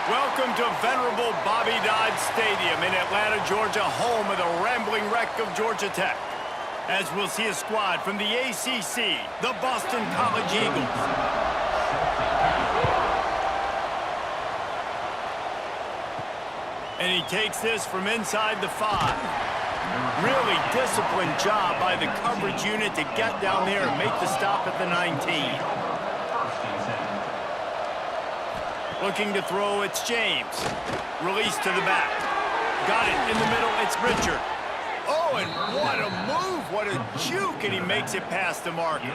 Welcome to venerable Bobby Dodd Stadium in Atlanta, Georgia, home of the rambling wreck of Georgia Tech. As we'll see a squad from the ACC, the Boston College Eagles. And he takes this from inside the 5. Really disciplined job by the coverage unit to get down there and make the stop at the 19. Looking to throw, it's James. Release to the back. Got it in the middle, it's Richard. Oh, and what a move, what a juke, and he makes it past the marker.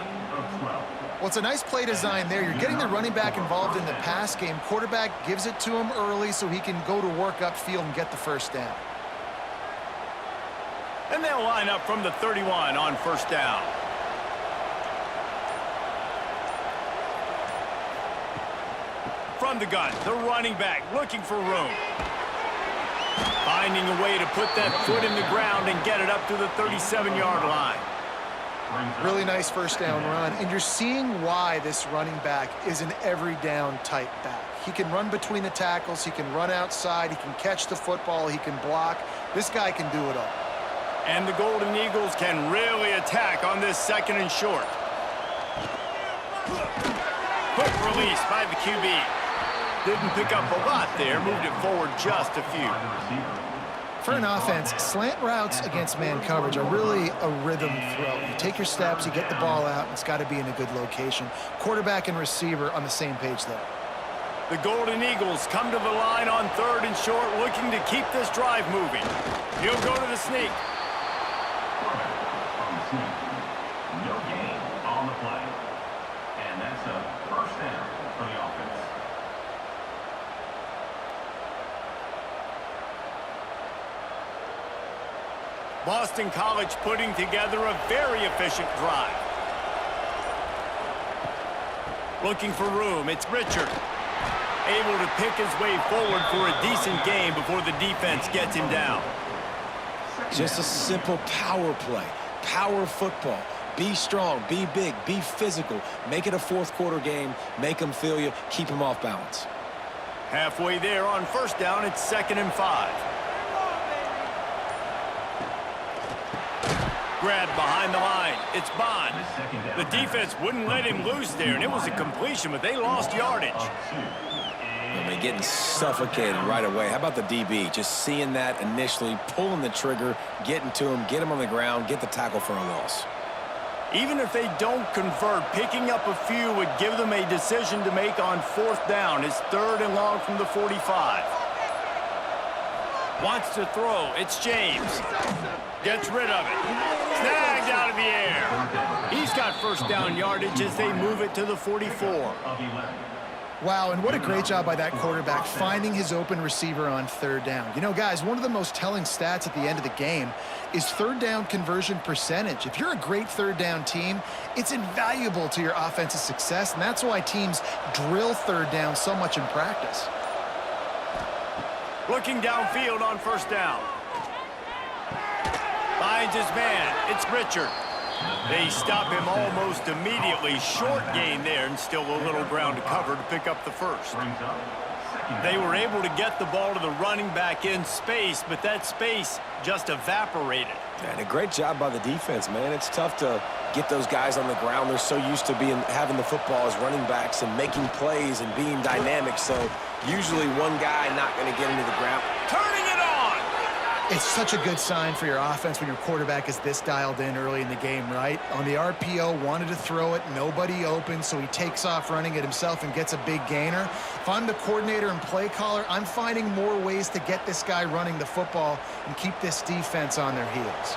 Well, it's a nice play design there. You're getting the running back involved in the pass game. Quarterback gives it to him early so he can go to work upfield and get the first down. And they'll line up from the 31 on first down. From the gun, the running back looking for room. Finding a way to put that foot in the ground and get it up to the 37-yard line. Really nice first down run, and you're seeing why this running back is an every down type back. He can run between the tackles, he can run outside, he can catch the football, he can block. This guy can do it all. And the Golden Eagles can really attack on this second and short. Quick release by the QB. Didn't pick up a lot there, moved it forward just a few. For an offense, slant routes against man coverage are really a rhythm throw. You take your steps, you get the ball out, and it's got to be in a good location. Quarterback and receiver on the same page there. The Golden Eagles come to the line on third and short, looking to keep this drive moving. He'll go to the sneak. No gain on the play. And that's a first down for the offense. Boston College putting together a very efficient drive. Looking for room, it's Richard. Able to pick his way forward for a decent gain before the defense gets him down. Just a simple power play, power football. Be strong, be big, be physical. Make it a fourth quarter game, make them feel you, keep them off balance. Halfway there on first down, it's 2nd and 5. Grabbed behind the line. It's Bond. The defense wouldn't let him loose there, and it was a completion, but they lost yardage. I mean, getting suffocated right away. How about the DB? Just seeing that initially, pulling the trigger, getting to him, get him on the ground, get the tackle for a loss. Even if they don't convert, picking up a few would give them a decision to make on fourth down. It's 3rd and long from the 45. Wants to throw. It's James. Gets rid of it. Snagged out of the air. He's got first down yardage as they move it to the 44. Wow, and what a great job by that quarterback finding his open receiver on third down. You know, guys, one of the most telling stats at the end of the game is third down conversion percentage. If you're a great third down team, it's invaluable to your offensive success, and that's why teams drill third down so much in practice. Looking downfield on first down. Finds his man. It's Richard. They stop him almost immediately. Short gain there, and still a little ground to cover to pick up the first. They were able to get the ball to the running back in space, but that space just evaporated. And a great job by the defense, man. It's tough to get those guys on the ground. They're so used to having the football as running backs and making plays and being dynamic. So usually one guy not going to get into the ground. Turning it on! It's such a good sign for your offense when your quarterback is this dialed in early in the game, right? On the RPO, wanted to throw it, nobody open, so he takes off running it himself and gets a big gainer. If I'm the coordinator and play caller, I'm finding more ways to get this guy running the football and keep this defense on their heels.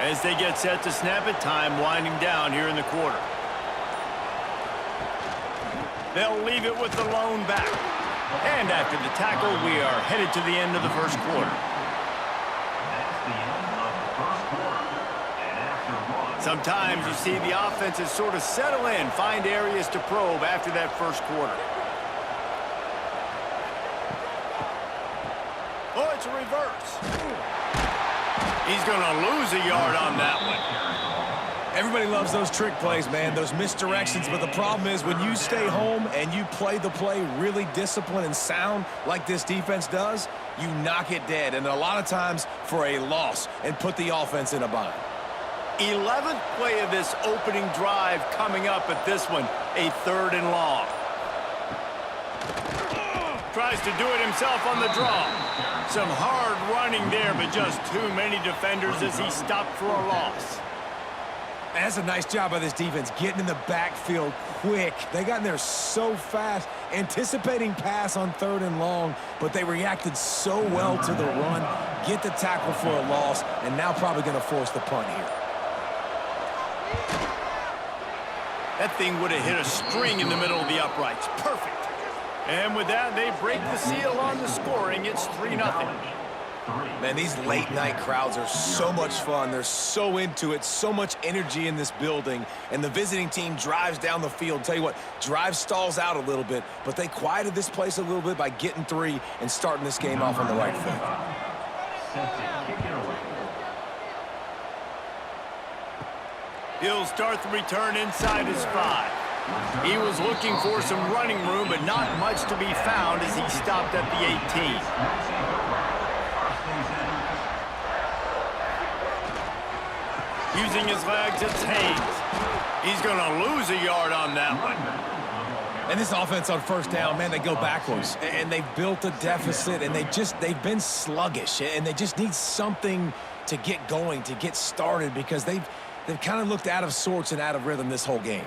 As they get set to snap it, time winding down here in the quarter. They'll leave it with the lone back. And after the tackle, we are headed to the end of the first quarter. Sometimes you see the offenses sort of settle in, find areas to probe after that first quarter. Oh, it's a reverse. He's going to lose a yard on that one. Everybody loves those trick plays, man, those misdirections, but the problem is when you stay home and you play the play really disciplined and sound like this defense does, you knock it dead, and a lot of times for a loss, and put the offense in a bind. 11th play of this opening drive coming up at this one, a 3rd and long. Tries to do it himself on the draw. Some hard running there, but just too many defenders as he stopped for a loss. That's a nice job by this defense, getting in the backfield quick. They got in there so fast, anticipating pass on 3rd and long, but they reacted so well to the run, get the tackle for a loss, and now probably going to force the punt here. That thing would have hit a string in the middle of the uprights. Perfect. And with that, they break the seal on the scoring. It's 3-0. Man, these late-night crowds are so much fun. They're so into it, so much energy in this building. And the visiting team drives down the field. Tell you what, drive stalls out a little bit, but they quieted this place a little bit by getting 3 and starting this game off on the right foot. He'll start the return inside his 5. He was looking for some running room, but not much to be found as he stopped at the 18. Using his legs, it's Haynes. He's going to lose a yard on that one. And this offense on 1st down, man, they go backwards. And they've built a deficit, and they've been sluggish. And they just need something to get going, to get started, because they've kind of looked out of sorts and out of rhythm this whole game.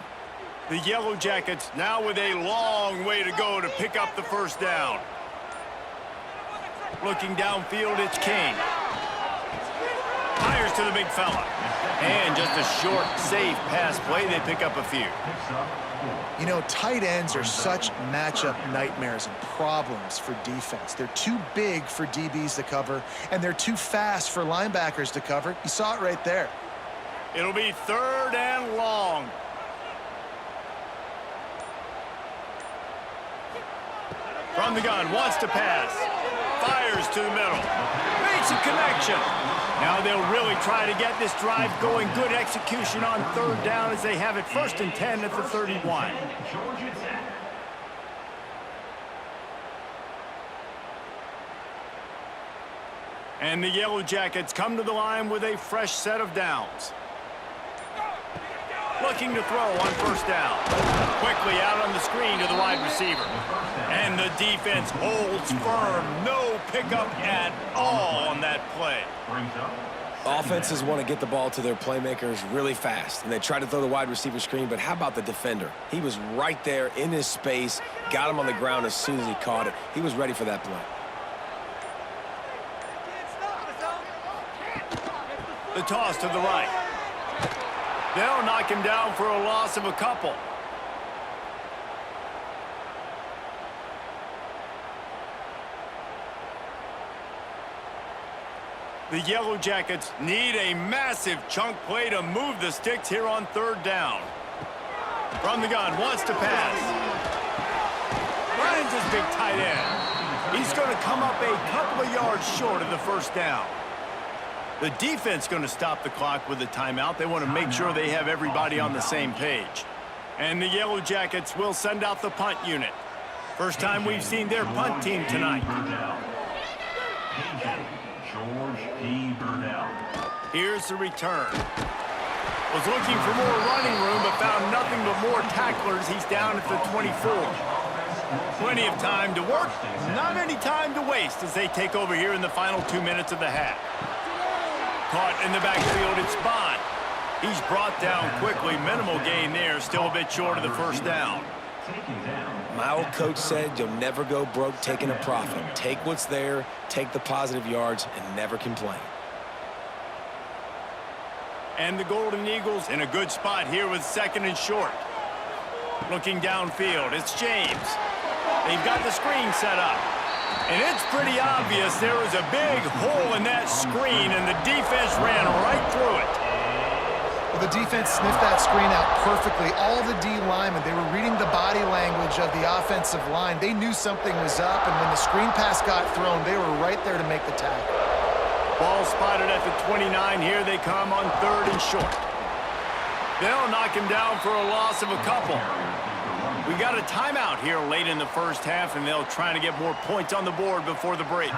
The Yellow Jackets now with a long way to go to pick up the 1st down. Looking downfield, it's King. Fires to the big fella. And just a short, safe pass play. They pick up a few. You know, tight ends are such matchup nightmares and problems for defense. They're too big for DBs to cover, and they're too fast for linebackers to cover. You saw it right there. It'll be 3rd and long. From the gun, wants to pass. Fires to the middle. Makes a connection. Now they'll really try to get this drive going. Good execution on 3rd down as they have it 1st and 10 at the 31. And the Yellow Jackets come to the line with a fresh set of downs. Looking to throw on 1st down. Quickly out on the screen to the wide receiver. And the defense holds firm. No pickup at all on that play. Offenses want to get the ball to their playmakers really fast, and they try to throw the wide receiver screen, but how about the defender? He was right there in his space, got him on the ground as soon as he caught it. He was ready for that play. The toss to the right. They'll knock him down for a loss of a couple. The Yellow Jackets need a massive chunk play to move the sticks here on 3rd down. From the gun, wants to pass. Finds his big tight end. He's going to come up a couple of yards short of the 1st down. The defense going to stop the clock with a timeout. They want to make sure they have everybody on the same page. And the Yellow Jackets will send out the punt unit. First time we've seen their punt team tonight. Here's the return. Was looking for more running room, but found nothing but more tacklers. He's down at the 24. Plenty of time to work, not any time to waste as they take over here in the final 2 minutes of the half. Caught in the backfield, it's Bond. He's brought down quickly. Minimal gain there, still a bit short of the 1st down. My old coach said you'll never go broke taking a profit. Take what's there, take the positive yards, and never complain. And the Golden Eagles in a good spot here with 2nd and short. Looking downfield, it's James. They've got the screen set up. And it's pretty obvious there was a big hole in that screen, and the defense ran right through it. Well, the defense sniffed that screen out perfectly. All the D linemen, they were reading the body language of the offensive line. They knew something was up, and when the screen pass got thrown, they were right there to make the tackle. Ball spotted at the 29. Here they come on 3rd and short. They'll knock him down for a loss of a couple. We got a timeout here late in the first half, and they'll try to get more points on the board before the break.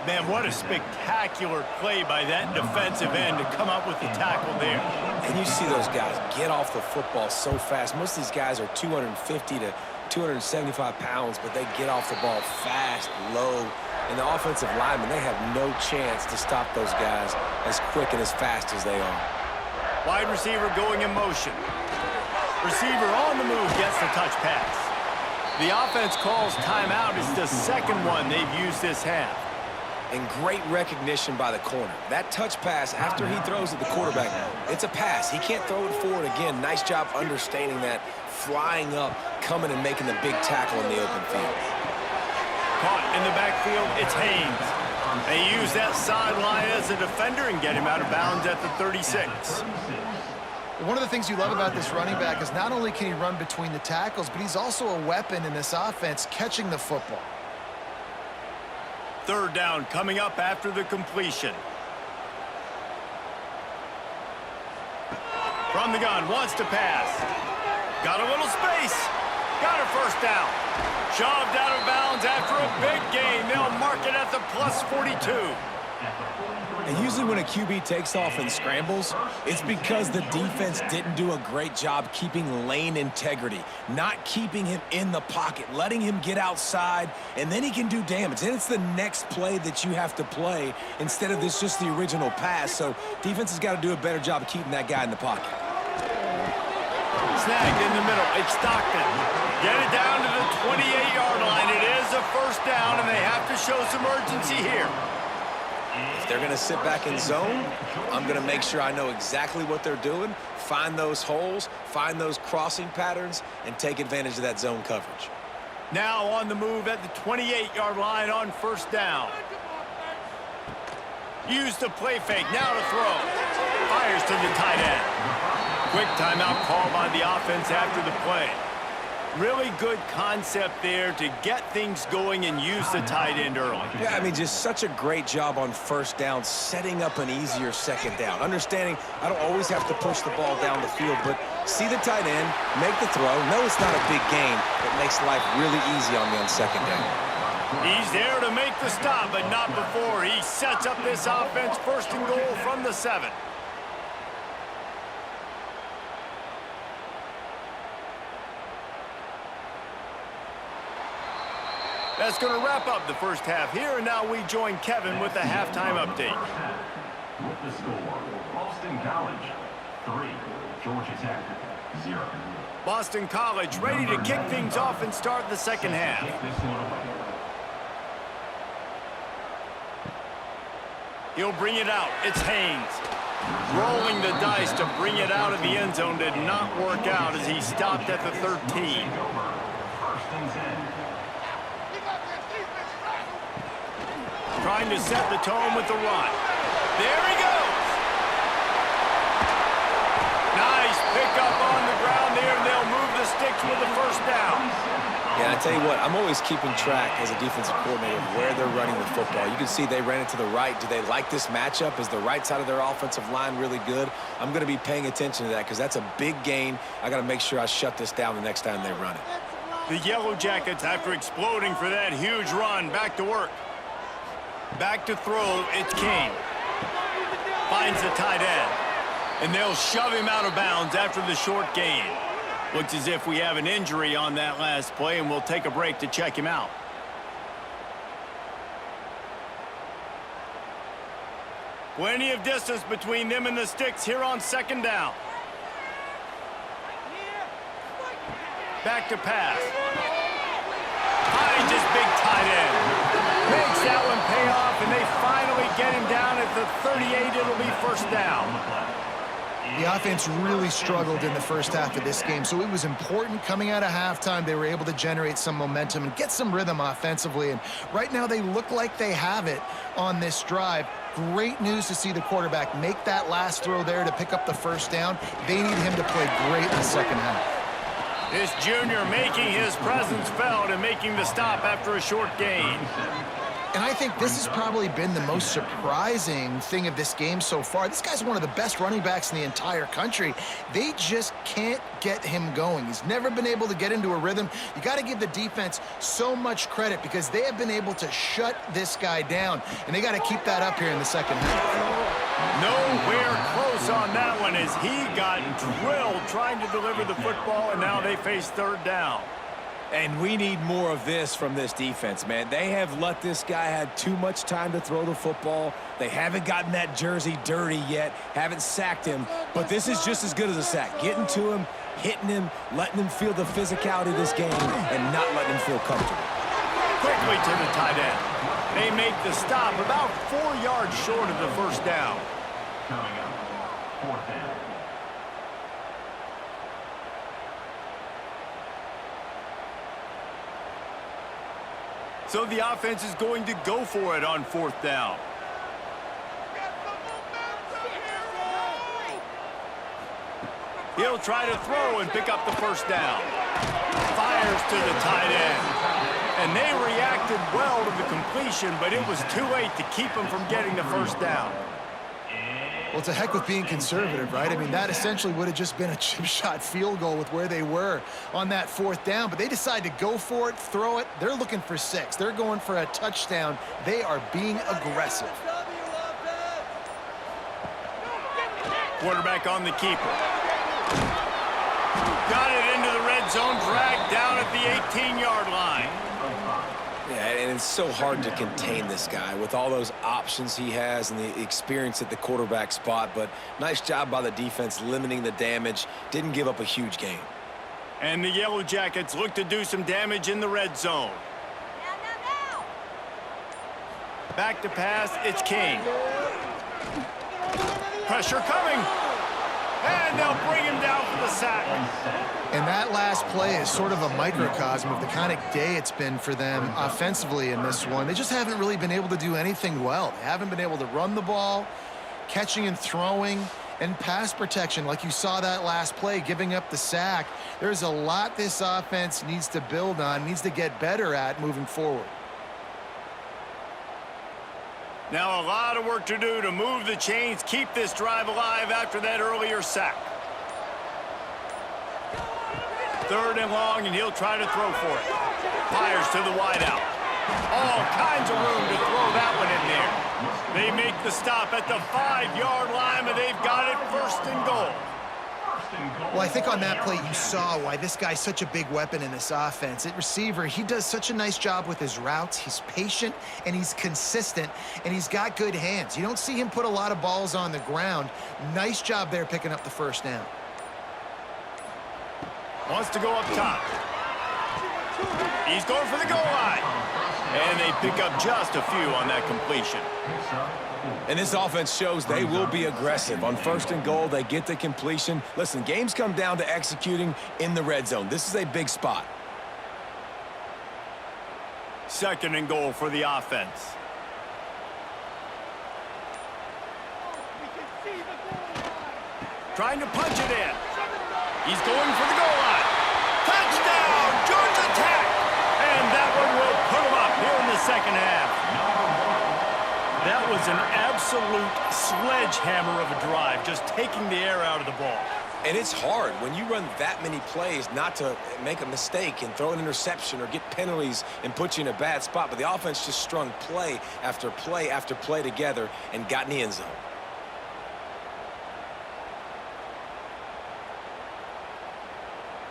Man, what a spectacular play by that defensive end to come up with the tackle there. And you see those guys get off the football so fast. Most of these guys are 250 to 275 pounds, but they get off the ball fast, low. And the offensive linemen, they have no chance to stop those guys as quick and as fast as they are. Wide receiver going in motion. Receiver on the move gets the touch pass. The offense calls timeout. It's the second one they've used this half. And great recognition by the corner. That touch pass after he throws at the quarterback, it's a pass. He can't throw it forward again. Nice job understanding that, flying up, coming and making the big tackle in the open field. Caught in the backfield, it's Haynes. They use that sideline as a defender and get him out of bounds at the 36. One of the things you love about this running back is not only can he run between the tackles, but he's also a weapon in this offense catching the football. Third down coming up after the completion. From the gun, wants to pass. Got a little space. Got a first down. Shoved out of bounds after a big gain. They'll mark it at the plus 42. And usually when a QB takes off and scrambles, it's because the defense didn't do a great job keeping lane integrity, not keeping him in the pocket, letting him get outside, and then he can do damage. And it's the next play that you have to play instead of this just the original pass. So defense has got to do a better job of keeping that guy in the pocket. Snagged in the middle. It's Stockton. Get it down to the 28-yard line. It is a first down, and they have to show some urgency here. If they're going to sit back in zone, I'm going to make sure I know exactly what they're doing, find those holes, find those crossing patterns, and take advantage of that zone coverage. Now on the move at the 28-yard line on first down. Use the play fake. Now to throw. Fires to the tight end. Quick timeout call by the offense after the play. Really good concept there to get things going and use the tight end early. Yeah, I mean, just such a great job on first down, setting up an easier second down. Understanding I don't always have to push the ball down the field, but see the tight end, make the throw. No, it's not a big gain. It makes life really easy on me on second down. He's there to make the stop, but not before. He sets up this offense first and goal from the 7. That's going to wrap up the first half here, and now we join Kevin with the halftime update. With the score, Boston College 3, Georgia Tech 0. Boston College ready to kick things off and start the second half. He'll bring it out. It's Haynes. Rolling the dice to bring it out of the end zone did not work out as he stopped at the 13. Trying to set the tone with the run. There he goes. Nice pickup on the ground there, and they'll move the sticks with the first down. Yeah, I tell you what, I'm always keeping track as a defensive coordinator of where they're running the football. You can see they ran it to the right. Do they like this matchup? Is the right side of their offensive line really good? I'm going to be paying attention to that because that's a big gain. I got to make sure I shut this down the next time they run it. The Yellow Jackets, after exploding for that huge run, back to work. Back to throw, it's King. Finds the tight end. And they'll shove him out of bounds after the short gain. Looks as if we have an injury on that last play, and we'll take a break to check him out. Plenty of distance between them and the sticks here on second down. Back to pass. Finds his big tight end. Makes that one pay off, and they finally get him down at the 38. It'll be first down. The offense really struggled in the first half of this game, so it was important coming out of halftime. They were able to generate some momentum and get some rhythm offensively, and right now they look like they have it on this drive. Great news to see the quarterback make that last throw there to pick up the first down. They need him to play great in the second half. This junior making his presence felt and making the stop after a short gain. And I think this has probably been the most surprising thing of this game so far. This guy's one of the best running backs in the entire country. They just can't get him going. He's never been able to get into a rhythm. You got to give the defense so much credit because they have been able to shut this guy down, and they got to keep that up here in the second half. Nowhere close on that one as he got drilled trying to deliver the football, and now they face third down. And we need more of this from this defense, man. They have let this guy have too much time to throw the football. They haven't gotten that jersey dirty yet, haven't sacked him. But this is just as good as a sack. Getting to him, hitting him, letting him feel the physicality of this game, and not letting him feel comfortable. Quickly to the tight end. They make the stop about 4 yards short of the first down. Coming up, fourth down. So the offense is going to go for it on fourth down. He'll try to throw and pick up the first down. Fires to the tight end. And they reacted well to the completion, but it was too late to keep him from getting the first down. Well, it's a heck with being conservative, right? I mean, that essentially would have just been a chip shot field goal with where they were on that fourth down, but they decide to go for it, throw it. They're looking for 6. They're going for a touchdown. They are being aggressive. Quarterback on the keeper. Got it into the red zone, dragged down at the 18-yard line. Yeah, and it's so hard to contain this guy with all those options he has and the experience at the quarterback spot, but nice job by the defense limiting the damage. Didn't give up a huge gain. And the Yellow Jackets look to do some damage in the red zone. Back to pass, it's King. Pressure coming. And they'll bring him down for the sack. And that last play is sort of a microcosm of the kind of day it's been for them offensively in this one. They just haven't really been able to do anything well. They haven't been able to run the ball, catching and throwing, and pass protection like you saw that last play, giving up the sack. There's a lot this offense needs to build on, needs to get better at moving forward. Now a lot of work to do to move the chains, keep this drive alive after that earlier sack. Third and long, and he'll try to throw for it. Fires to the wideout. All kinds of room to throw that one in there. They make the stop at the 5-yard line, but they've got it first and goal. Well, I think on that play you saw why this guy's such a big weapon in this offense. At receiver, he does such a nice job with his routes. He's patient, and he's consistent, and he's got good hands. You don't see him put a lot of balls on the ground. Nice job there picking up the first down. Wants to go up top. He's going for the goal line. And they pick up just a few on that completion. And this offense shows they will be aggressive. On first and goal, they get the completion. Listen, games come down to executing in the red zone. This is a big spot. Second and goal for the offense. Trying to punch it in. He's going for the goal line. Touchdown, Georgia Tech! And that one will put him up here in the second half. That was an absolute sledgehammer of a drive, just taking the air out of the ball. And it's hard when you run that many plays not to make a mistake and throw an interception or get penalties and put you in a bad spot. But the offense just strung play after play after play together and got in the end zone.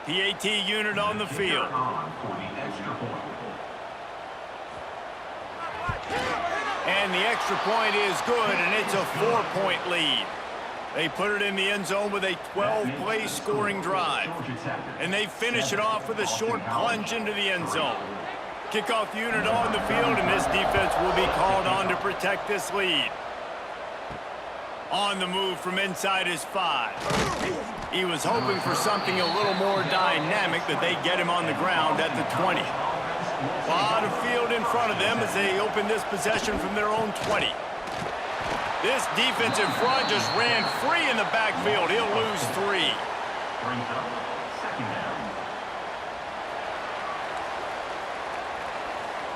PAT unit on the field. And the extra point is good, and it's a 4-point lead. They put it in the end zone with a 12-play scoring drive. And they finish it off with a short plunge into the end zone. Kickoff unit on the field, and this defense will be called on to protect this lead. On the move from inside his 5. He was hoping for something a little more dynamic, but they get him on the ground at the 20. A lot of field in front of them as they open this possession from their own 20. This defensive front just ran free in the backfield. He'll lose 3. Brings up second down.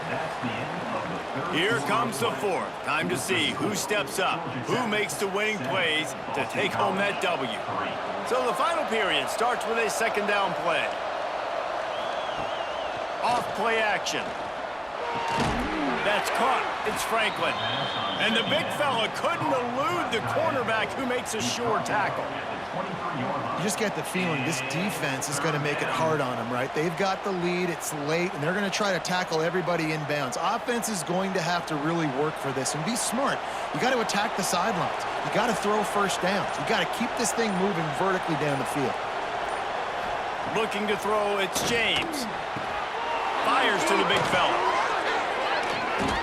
That's the end of the Here comes the fourth. Time to see who steps up, who makes the winning plays to take home that W. So the final period starts with a second down play. Off play action. That's caught. It's Franklin. And the big fella couldn't elude the cornerback who makes a sure tackle. You just get the feeling this defense is going to make it hard on them, right? They've got the lead, it's late, and they're going to try to tackle everybody inbounds. Offense is going to have to really work for this and be smart. You got to attack the sidelines. You got to throw first downs. You got to keep this thing moving vertically down the field. Looking to throw, it's James. Fires to the big fella.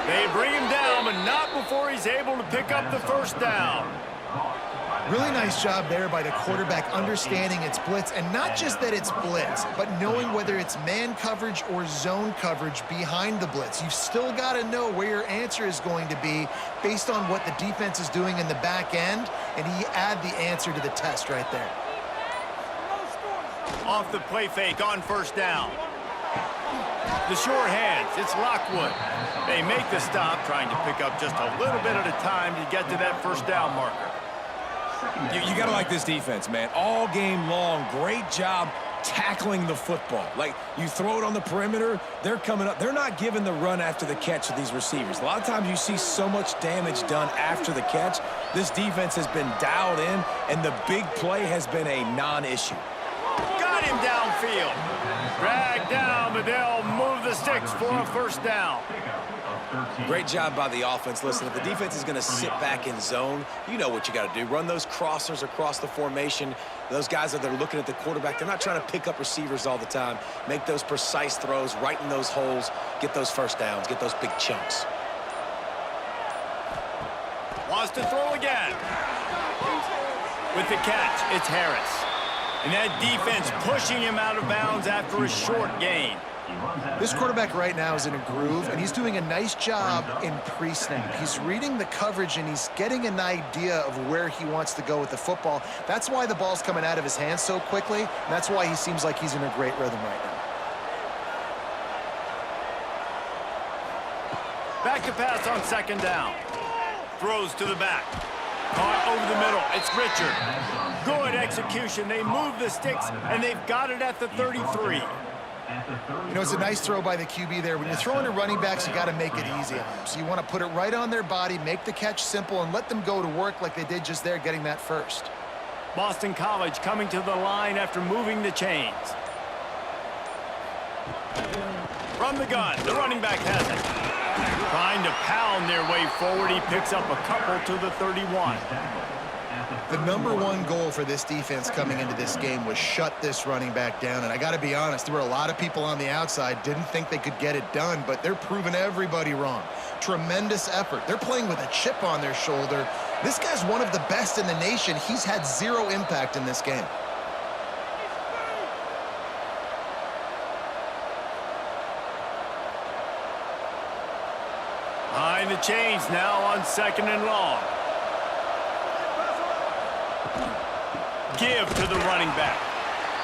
They bring him down, but not before he's able to pick up the first down. Really nice job there by the quarterback understanding it's blitz, and not just that it's blitz, but knowing whether it's man coverage or zone coverage behind the blitz. You've still got to know where your answer is going to be based on what the defense is doing in the back end, and he add the answer to the test right there. Off the play fake on first down. The sure hands, it's Lockwood. They make the stop, trying to pick up just a little bit at a time to get to that first down marker. You got to like this defense, man. All game long, great job tackling the football. Like, you throw it on the perimeter, they're coming up. They're not giving the run after the catch to these receivers. A lot of times you see so much damage done after the catch. This defense has been dialed in, and the big play has been a non-issue. Got him downfield. Drag down, but they'll move the sticks for a first down. Great job by the offense. Listen, if the defense is going to sit back in zone, you know what you got to do. Run those crossers across the formation. Those guys that are looking at the quarterback, they're not trying to pick up receivers all the time. Make those precise throws, right in those holes, get those first downs, get those big chunks. Wants to throw again. With the catch, it's Harris. And that defense pushing him out of bounds after a short gain. This quarterback right now is in a groove, and he's doing a nice job in pre-snap. He's reading the coverage, and he's getting an idea of where he wants to go with the football. That's why the ball's coming out of his hands so quickly, and that's why he seems like he's in a great rhythm right now. Back to pass on second down. Throws to the back. Caught over the middle. It's Richard. Good execution. They move the sticks, and they've got it at the 33. You know, it's a nice throw by the QB there. When you're throwing to running backs, you got to make it easy on them. So you want to put it right on their body, make the catch simple, and let them go to work like they did just there, getting that first. Boston College coming to the line after moving the chains. From the gun, the running back has it. Trying to pound their way forward. He picks up a couple to the 31. The #1 goal for this defense coming into this game was shut this running back down. And I got to be honest, there were a lot of people on the outside didn't think they could get it done, but they're proving everybody wrong. Tremendous effort. They're playing with a chip on their shoulder. This guy's one of the best in the nation. He's had zero impact in this game. Behind the chains now on second and long. Give to the running back.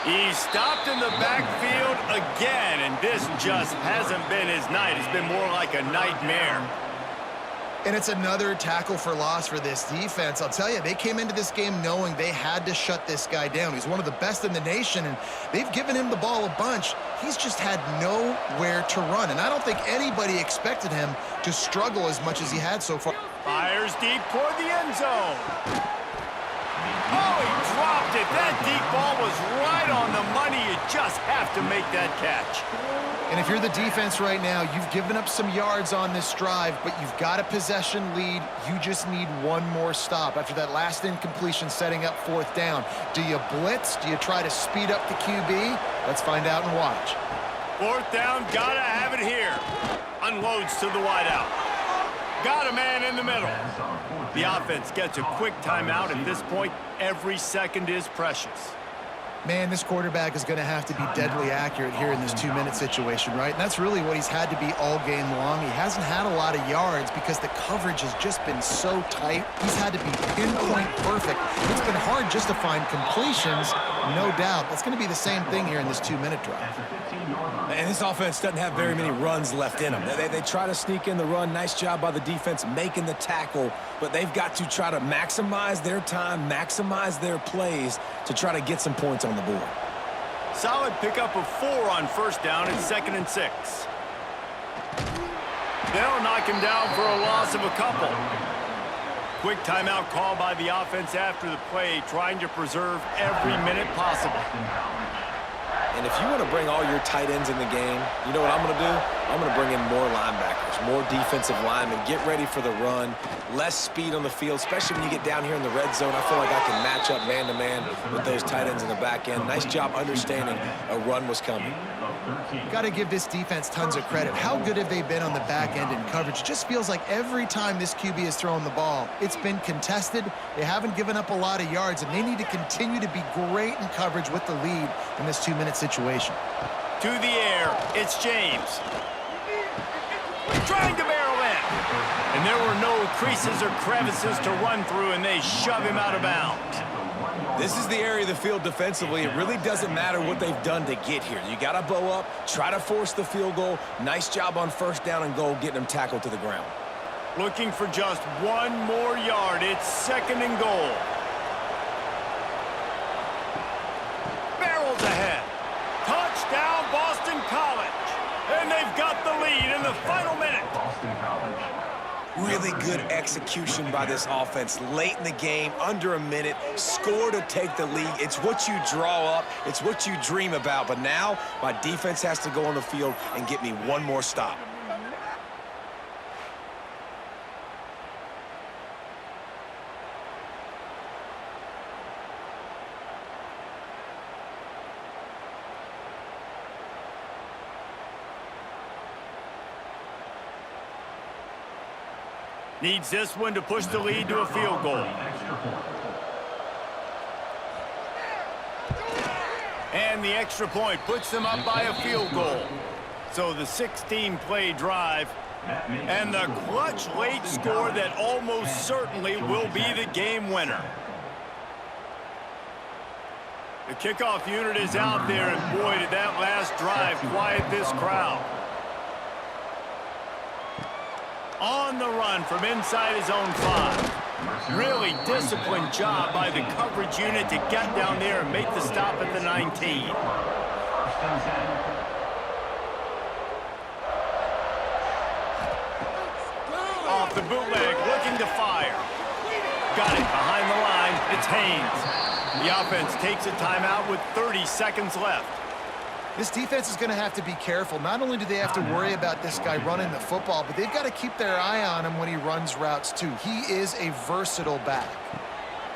He's stopped in the backfield again, and this just hasn't been his night. It's been more like a nightmare. And it's another tackle for loss for this defense. I'll tell you, they came into this game knowing they had to shut this guy down. He's one of the best in the nation, and they've given him the ball a bunch. He's just had nowhere to run, and I don't think anybody expected him to struggle as much as he had so far. Fires deep toward the end zone. Oh, he dropped it. That deep ball was right on the money. You just have to make that catch. And if you're the defense right now, you've given up some yards on this drive, but you've got a possession lead. You just need one more stop after that last incompletion setting up fourth down. Do you blitz? Do you try to speed up the QB? Let's find out and watch. Fourth down, gotta have it here. Unloads to the wideout. Got a man in the middle. The offense gets a quick timeout. At this point, every second is precious. Man, this quarterback is going to have to be deadly accurate here in this 2-minute situation, right? And that's really what he's had to be all game long. He hasn't had a lot of yards because the coverage has just been so tight. He's had to be pinpoint perfect. It's been hard just to find completions. no doubt. That's going to be the same thing here in this 2-minute drive. And this offense doesn't have very many runs left in them. They try to sneak in the run. Nice job by the defense making the tackle, but they've got to try to maximize their time, maximize their plays to try to get some points on the board. Solid pickup of 4 on first down and 2nd and 6. They'll knock him down for a loss of a couple. Quick timeout call by the offense after the play, trying to preserve every minute possible. And if you want to bring all your tight ends in the game, you know what I'm going to do? I'm going to bring in more linebackers, more defensive linemen, get ready for the run, less speed on the field, especially when you get down here in the red zone. I feel like I can match up man-to-man with those tight ends in the back end. Nice job understanding a run was coming. Got to give this defense tons of credit. How good have they been on the back end in coverage? It just feels like every time this QB has thrown the ball, it's been contested. They haven't given up a lot of yards, and they need to continue to be great in coverage with the lead in this 2-minute situation. To the air, it's James. Trying to barrel in. And there were no creases or crevices to run through, and they shove him out of bounds. This is the area of the field defensively. It really doesn't matter what they've done to get here. You got to bow up, try to force the field goal. Nice job on first down and goal, getting them tackled to the ground. Looking for just 1 more yard. It's 2nd and goal. Barrels ahead. Touchdown, Boston College. And they've got the lead in the final minute. Boston College. Really good execution by this offense. Late in the game, under a minute, score to take the lead. It's what you draw up. It's what you dream about. But now, my defense has to go on the field and get me 1 more stop. Needs this one to push the lead to a field goal. And the extra point puts them up by a field goal. So the 16-play drive and the clutch late score that almost certainly will be the game winner. The kickoff unit is out there, and boy, did that last drive quiet this crowd. On the run from inside his own 5. Really disciplined job by the coverage unit to get down there and make the stop at the 19. Off the bootleg, looking to fire. Got it behind the line. It's Haynes. The offense takes a timeout with 30 seconds left. This defense is going to have to be careful. Not only do they have to worry about this guy running the football, but they've got to keep their eye on him when he runs routes too. He is a versatile back.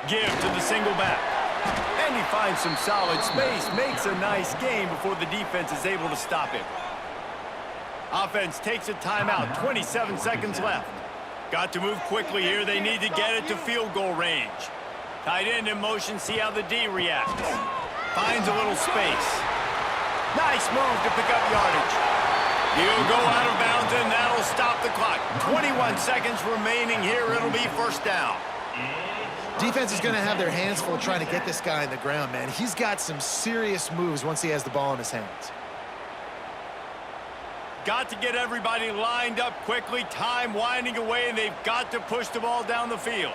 Give to the single back. And he finds some solid space, makes a nice gain before the defense is able to stop him. Offense takes a timeout, 27 seconds left. Got to move quickly here. They need to get it to field goal range. Tight end in motion, see how the D reacts. Finds a little space. Nice move to pick up yardage. He'll go out of bounds, and that'll stop the clock. 21 seconds remaining here. It'll be first down. Defense is going to have their hands full trying to get this guy on the ground, man. He's got some serious moves once he has the ball in his hands. Got to get everybody lined up quickly. Time winding away, and they've got to push the ball down the field.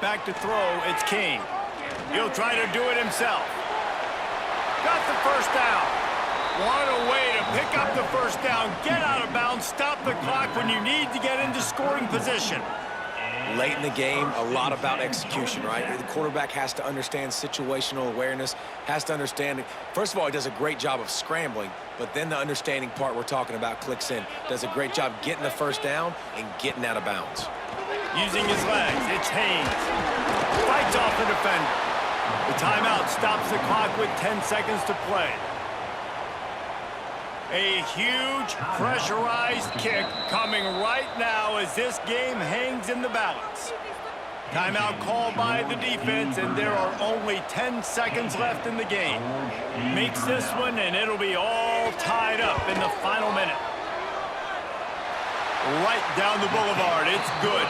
Back to throw, it's King. He'll try to do it himself. Got the first down. What a way to pick up the first down, get out of bounds, stop the clock when you need to get into scoring position. Late in the game, a lot about execution, right? The quarterback has to understand situational awareness, has to understand it. First of all, he does a great job of scrambling, but then the understanding part we're talking about clicks in. Does a great job getting the first down and getting out of bounds. Using his legs, it's Haynes. Fights off the defender. The timeout stops the clock with 10 seconds to play. A huge pressurized kick coming right now as this game hangs in the balance. Timeout called by the defense, and there are only 10 seconds left in the game. Makes this one, and it'll be all tied up in the final minute. Right down the boulevard, it's good.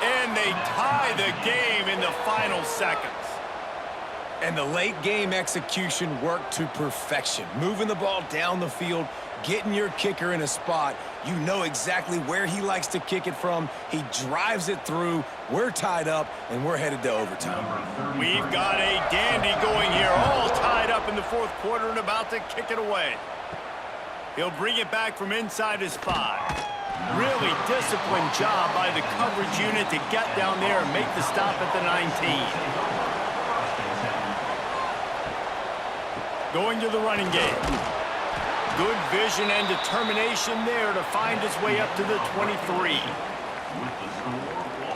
And they tie the game in the final seconds. And the late game execution worked to perfection. Moving the ball down the field, getting your kicker in a spot. You know exactly where he likes to kick it from. He drives it through. We're tied up, and we're headed to overtime. We've got a dandy going here, all tied up in the fourth quarter and about to kick it away. He'll bring it back from inside his 5. Really disciplined job by the coverage unit to get down there and make the stop at the 19. Going to the running game. Good vision and determination there to find his way up to the 23.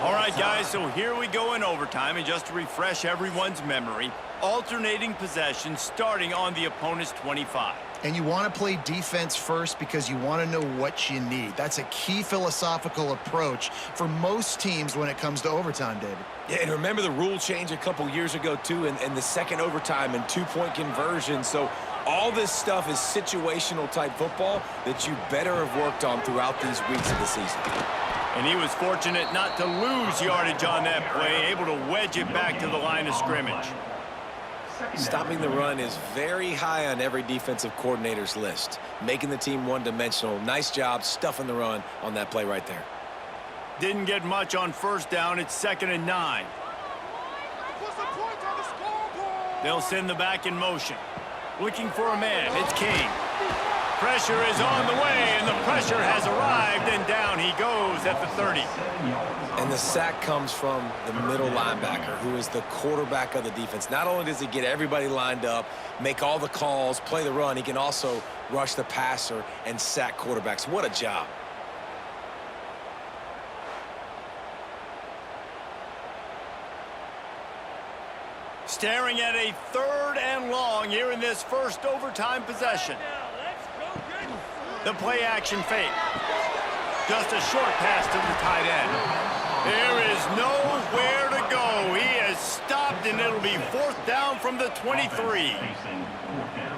All right, guys, so here we go in overtime. And just to refresh everyone's memory, alternating possession starting on the opponent's 25. And you want to play defense first because you want to know what you need. That's a key philosophical approach for most teams when it comes to overtime, David. Yeah, and remember the rule change a couple years ago, too, and the second overtime and two-point conversion. So all this stuff is situational-type football that you better have worked on throughout these weeks of the season. And he was fortunate not to lose yardage on that play, able to wedge it back to the line of scrimmage. Stopping the run is very high on every defensive coordinator's list. Making the team one-dimensional. Nice job stuffing the run on that play right there. Didn't get much on first down. It's 2nd and 9. They'll send the back in motion. Looking for a man. It's King. Pressure is on the way, and the pressure has arrived, and down he goes at the 30. And the sack comes from the middle linebacker, who is the quarterback of the defense. Not only does he get everybody lined up, make all the calls, play the run, he can also rush the passer and sack quarterbacks. What a job. Staring at a 3rd and long here in this first overtime possession. The play-action fake. Just a short pass to the tight end. There is nowhere to go. He has stopped, and it'll be 4th down from the 23.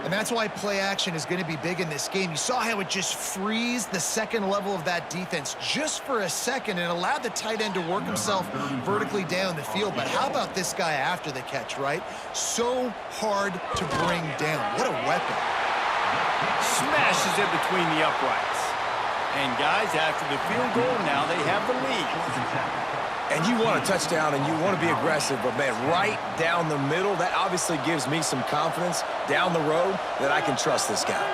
And that's why play action is going to be big in this game. You saw how it just frees the second level of that defense just for a second and allowed the tight end to work himself vertically down the field. But how about this guy after the catch, right? So hard to bring down. What a weapon. Smashes it between the uprights. And guys, after the field goal, now they have the lead. And you want a touchdown and you want to be aggressive, but man, right down the middle, that obviously gives me some confidence down the road that I can trust this guy.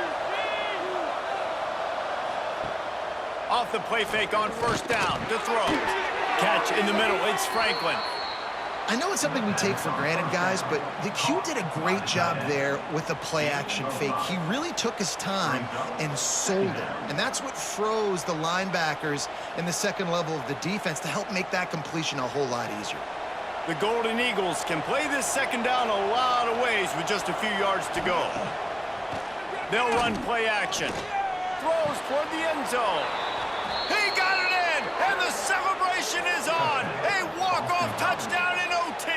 Off the play fake on first down to throw. Catch in the middle, it's Franklin. I know it's something we take for granted, guys, but the Q did a great job there with the play-action fake. He really took his time and sold it. And that's what froze the linebackers in the second level of the defense to help make that completion a whole lot easier. The Golden Eagles can play this second down a lot of ways with just a few yards to go. They'll run play action. Throws toward the end zone. He got it in, and the celebration is on. A walk-off touchdown in OT.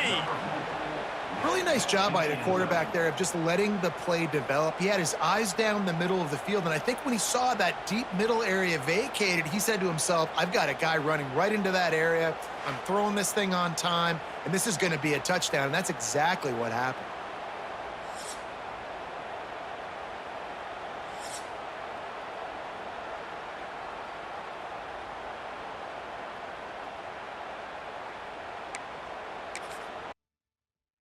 Really nice job by the quarterback there of just letting the play develop. He had his eyes down the middle of the field, and I think when he saw that deep middle area vacated, he said to himself, I've got a guy running right into that area. I'm throwing this thing on time, and this is going to be a touchdown, and that's exactly what happened.